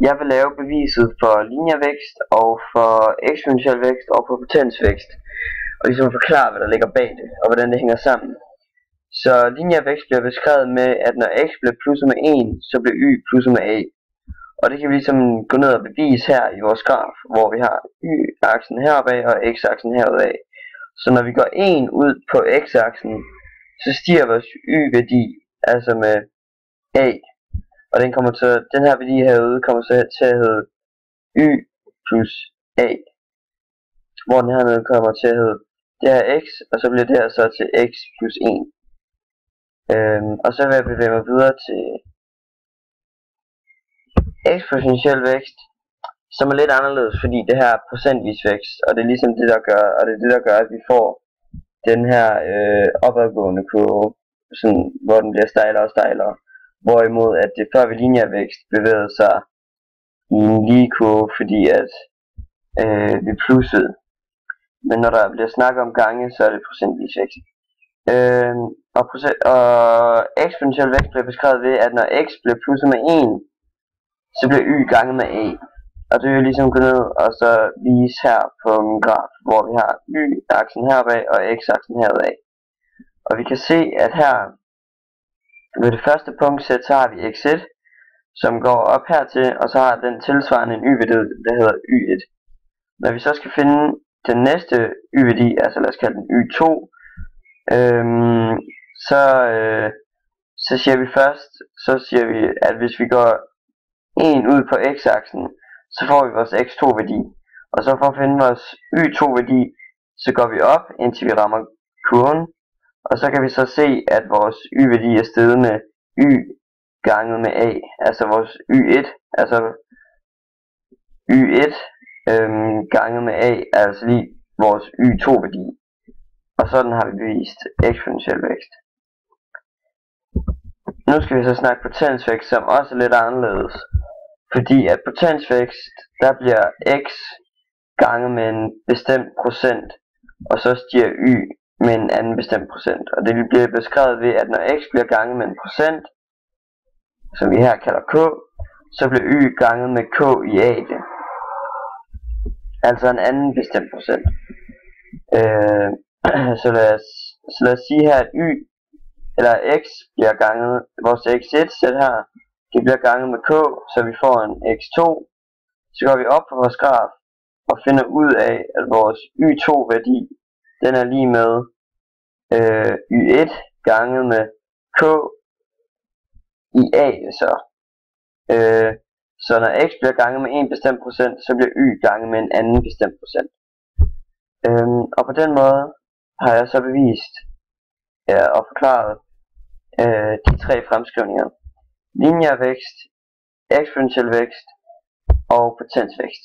Jeg vil lave beviset for lineærvækst og for eksponentiel vækst og for potensvækst. Og ligesom forklare, hvad der ligger bag det, og hvordan det hænger sammen. Så lineærvækst bliver beskrevet med, at når x bliver plusset med 1, så bliver y plusset med a. Og det kan vi ligesom gå ned og bevise her i vores graf, hvor vi har y-aksen heropad og x-aksen heropad. Så når vi går 1 ud på x-aksen, så stiger vores y-værdi altså med a. Og den her værdi herude kommer så til at hedde y plus a. Hvor den hernede kommer til at hedde det her x, og så bliver det her så til x plus 1. Og så vil jeg bevæge mig videre til eksponentiel vækst, som er lidt anderledes, fordi det her er procentvis vækst, og det er ligesom det, der gør, at vi får den her opadgående kurve, sådan, hvor den bliver stejlere og stejlere. Hvorimod at det før ved lineærvækst bevægede sig i en lige kurve, fordi at vi plussede. Men når der bliver snakket om gange, så er det procentvis vækst. Og eksponentiel vækst bliver beskrevet ved, at når x bliver plusset med 1, så bliver y ganget med a. Og det vil jeg ligesom gå ned og så vise her på min graf, hvor vi har y-aksen heropad og x-aksen heropad. Og vi kan se, at her ved det første punktsæt, så har vi x1, som går op hertil, og så har den tilsvarende en y-værdi, der hedder y1. Når vi så skal finde den næste y-værdi, altså lad os kalde den y2, så siger vi, at hvis vi går 1 ud på x-aksen, så får vi vores x2-værdi. Og så for at finde vores y2-værdi, så går vi op, indtil vi rammer kurven. Og så kan vi så se, at vores y-værdi er steget med y ganget med a. Altså vores y1, altså y1 ganget med a er altså lige vores y2-værdi. Og sådan har vi bevist eksponentiel vækst. Nu skal vi så snakke potensvækst, som også er lidt anderledes. Fordi at potensvækst, der bliver x ganget med en bestemt procent, og så stiger y med en anden bestemt procent. Og det bliver beskrevet ved, at når x bliver ganget med en procent, som vi her kalder k, så bliver y ganget med k i a. Altså en anden bestemt procent. Så lad os sige her, at x bliver ganget, vores x1 sæt her, det bliver ganget med k, så vi får en x2. Så går vi op på vores graf og finder ud af, at vores y2-værdi, den er lige med y1 ganget med k i a. Så når x bliver ganget med en bestemt procent, så bliver y ganget med en anden bestemt procent. Og på den måde har jeg så bevist og forklaret de tre fremskrivninger: lineær vækst, eksponentiel vækst og potensvækst.